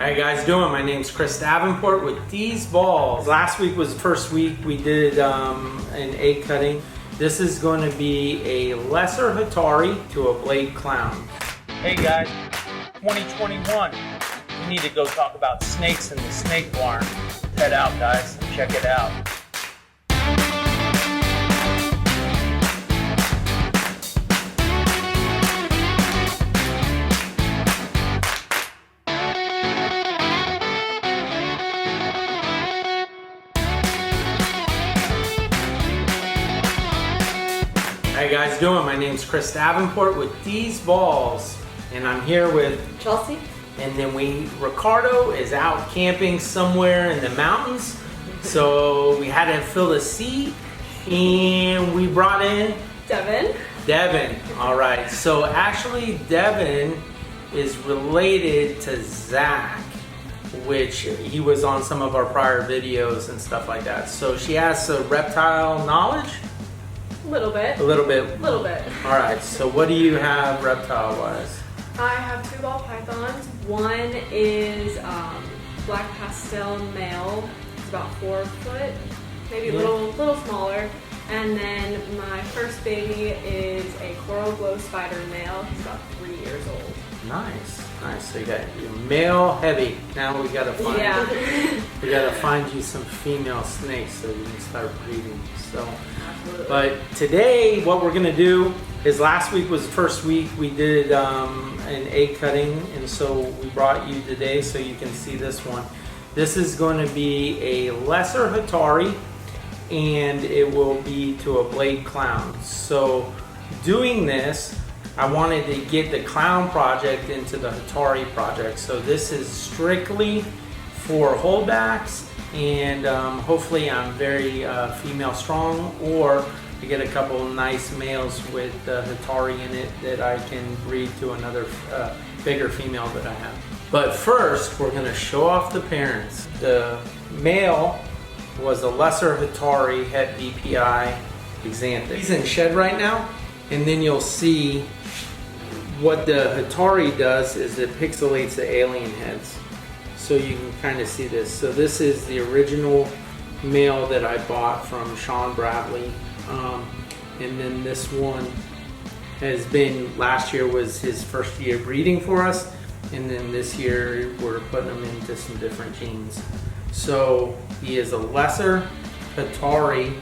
How you guys doing? My name's Chris Davenport with These Balls. Last week was the first week we did an egg cutting. This is going to be a lesser Hetari to a blade clown. Hey guys, 2021. We need to go talk about snakes in the snake barn. Head out guys, check it out. How you guys doing? My name's Chris Davenport with These Balls, and I'm here with Chelsea. And then Ricardo is out camping somewhere in the mountains, so we had to fill a seat, and we brought in Devin. All right. So actually, Devin is related to Zach, which he was on some of our prior videos and stuff like that. So she has some reptile knowledge. A little bit. All right, so what do you have reptile-wise? I have 2 ball pythons. One is black pastel male. It's about 4 foot, maybe a little smaller. And then my first baby is a coral glow spider male. He's about 3 years old. Nice. So you got your male heavy. Now we gotta find you some female snakes so you can start breeding. So, absolutely. But today what we're gonna do is, last week was the first week we did an egg cutting, and so we brought you today so you can see this one. This is going to be a lesser Hetari, and it will be to a blade clown. So doing this, I wanted to get the clown project into the Hetari project. So this is strictly for holdbacks, and hopefully I'm very female strong, or I get a couple nice males with Hetari in it that I can breed to another bigger female that I have. But first, we're going to show off the parents. The male was a lesser Hetari, het BPI xanthic. He's in shed right now, and then you'll see what the Hetari does is it pixelates the alien heads. So you can kind of see this. So this is the original male that I bought from Sean Bradley. And then this one has been, last year was his first year breeding for us. And then this year we're putting him into some different genes. So he is a lesser Hetari,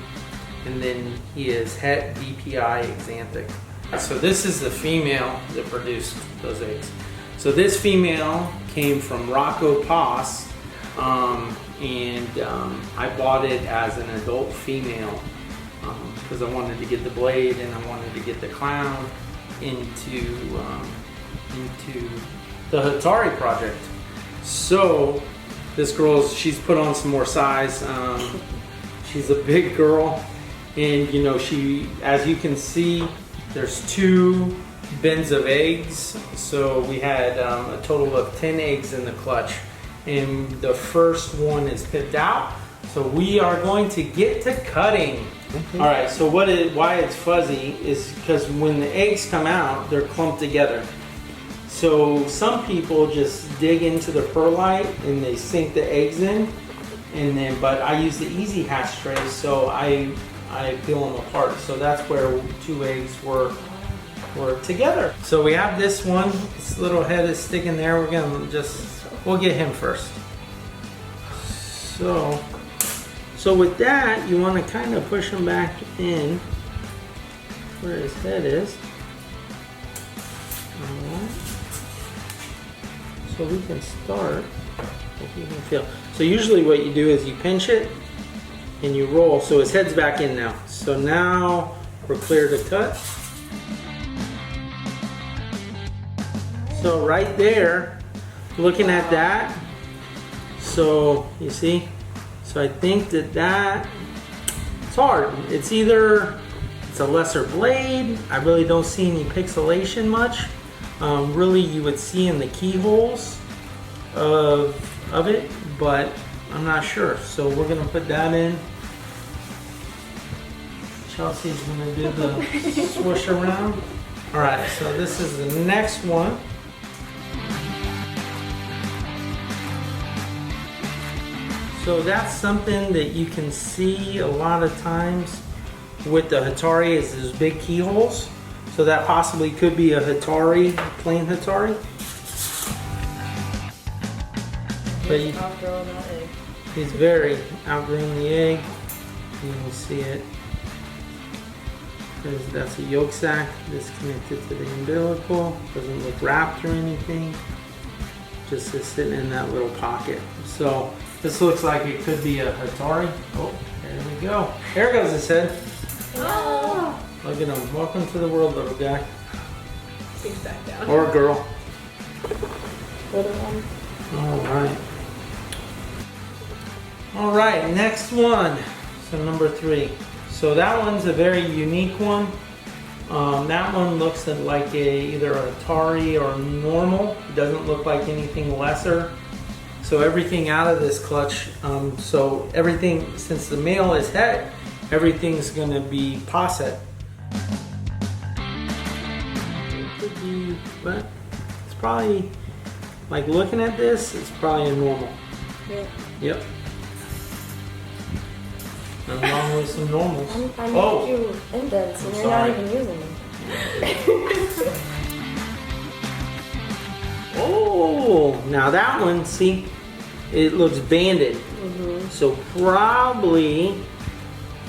and then he is het BPI xanthic. So this is the female that produced those eggs. So this female came from Rocco Pass, and I bought it as an adult female because I wanted to get the blade and I wanted to get the clown into the Hetari project. So this she's put on some more size. She's a big girl, and you know, as you can see, there's 2 bins of eggs. So we had a total of 10 eggs in the clutch, and the first one is picked out. So we are going to get to cutting. Okay. All right, so why it's fuzzy is because when the eggs come out, they're clumped together. So some people just dig into the perlite and they sink the eggs in, but I use the easy hatch trays, so I peel them apart. So that's where 2 eggs were together. So we have this one. This little head is sticking there. We'll get him first. So with that, you want to kind of push him back in where his head is. Alright. So we can start, if you can feel. So usually what you do is you pinch it and you roll. So his head's back in now. So now we're clear to cut. So right there, looking at that, so you see, so I think that it's hard. It's either it's a lesser blade. I really don't see any pixelation much. Really, you would see in the keyholes of it, but I'm not sure. So we're gonna put that in. Chelsea's gonna do the swoosh around. All right, so this is the next one. So that's something that you can see a lot of times with the Hetari is those big keyholes. So that possibly could be a Hetari, plain Hetari. But he's very outgrown the egg. You can see it. That's a yolk sac that's connected to the umbilical. Doesn't look wrapped or anything. Just is sitting in that little pocket. So this looks like it could be a Hetari. Oh, there we go. There goes his head. Oh. Look at him. Welcome to the world, little guy. He's back down. Or girl. Little one. All right. All right, next one. So number 3. So that one's a very unique one. That one looks like either a Hetari or normal. It doesn't look like anything lesser. So everything out of this clutch, so everything, since the male is het, everything's gonna be posset. It could be, but it's probably, like looking at this, it's probably a normal. Yeah. Yep. Along with some normals. I made you indents and you're not even using them. Oh, now that one, see, it looks banded. So probably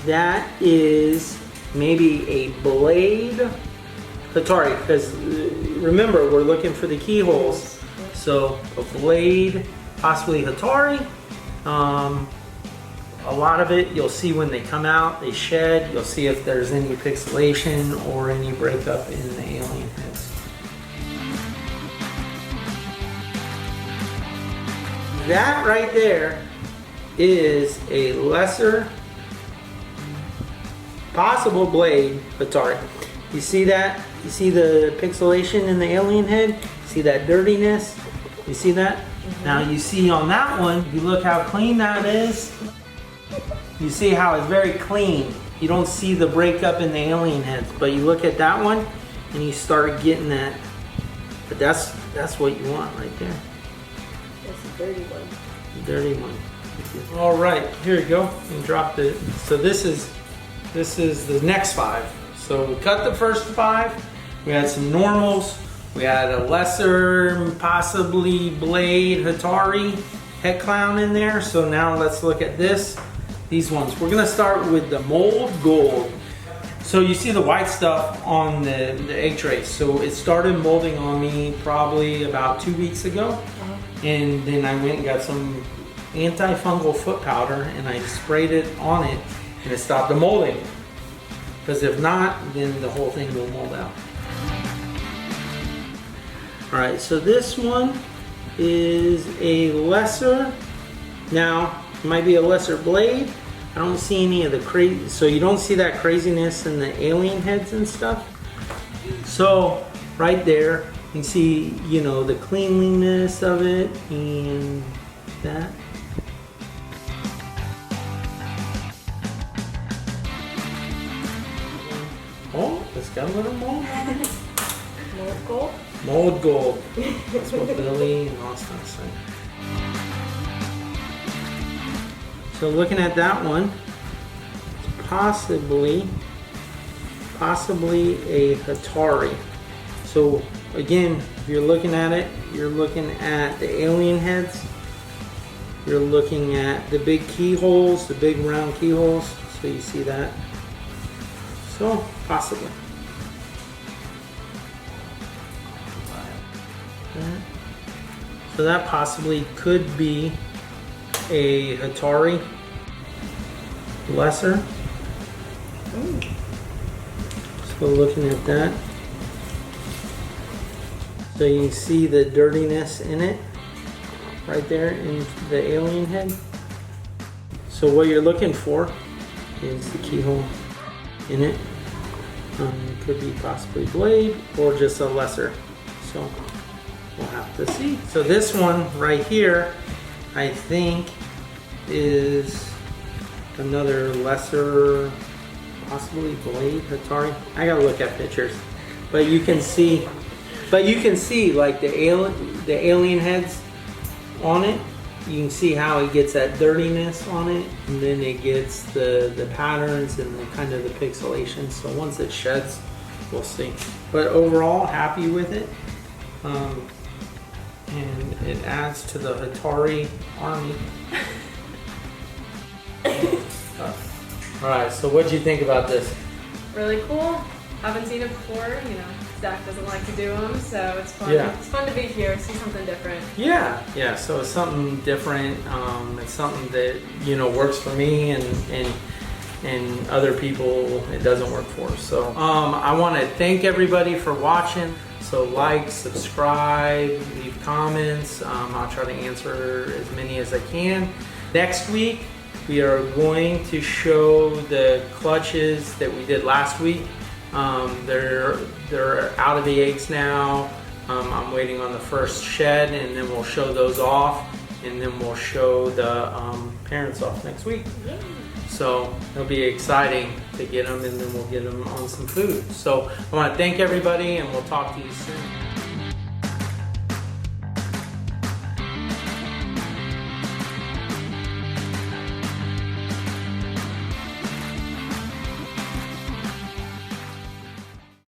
that is maybe a blade Hetari, because remember we're looking for the keyholes. So a blade, possibly Hetari. A lot of it you'll see when they come out, they shed. You'll see if there's any pixelation or any breakup in the alien heads. That right there is a lesser possible blade Hetari. You see that? You see the pixelation in the alien head? See that dirtiness? You see that? Now you see on that one, you look how clean that is. You see how it's very clean. You don't see the breakup in the alien heads, but you look at that one and you start getting that. But that's what you want right there. That's a dirty one. Dirty one. All right, here you go. And drop the. So this is the next 5. So we cut the first 5. We had some normals. We had a lesser, possibly blade Hetari head clown in there. So now let's look at this. These ones. We're gonna start with the mold gold. So you see the white stuff on the egg trays. So it started molding on me probably about 2 weeks ago. And then I went and got some antifungal foot powder and I sprayed it on it and it stopped the molding. Because if not, then the whole thing will mold out. Alright, so this one is a lesser. Now, it might be a lesser blade. I don't see any of the crazy, so you don't see that craziness in the alien heads and stuff. So, right there, you can see, you know, the cleanliness of it and that. Oh, it's got a little mold on it. Mold gold? Mold gold. That's what Billy and Austin said. So looking at that one, it's possibly a Hetari. So again, if you're looking at it, you're looking at the alien heads. You're looking at the big keyholes, the big round keyholes. So you see that. So possibly. So that possibly could be a Hetari lesser. So looking at that, so you see the dirtiness in it right there in the alien head. So what you're looking for is the keyhole in it. Could be possibly blade or just a lesser. So we'll have to see. So this one right here, I think, is another lesser, possibly blade Hetari. I gotta look at pictures, but you can see like the alien heads on it. you can see how it gets that dirtiness on it, and then it gets the patterns and the kind of the pixelation. So once it sheds, we'll see. But overall, happy with it. And it adds to the Hetari army. All right, so what do you think about this? Really cool. Haven't seen it before. You know, Zach doesn't like to do them, so it's fun. Yeah. It's fun to be here, see something different. Yeah. So it's something different. It's something that works for me, and other people it doesn't work for. So I want to thank everybody for watching. So like, subscribe, leave comments. I'll try to answer as many as I can. Next week we are going to show the clutches that we did last week. They're out of the eggs now. I'm waiting on the first shed, and then we'll show those off, and then we'll show the parents off next week. So it'll be exciting to get them, and then we'll get them on some food. So I want to thank everybody, and we'll talk to you soon.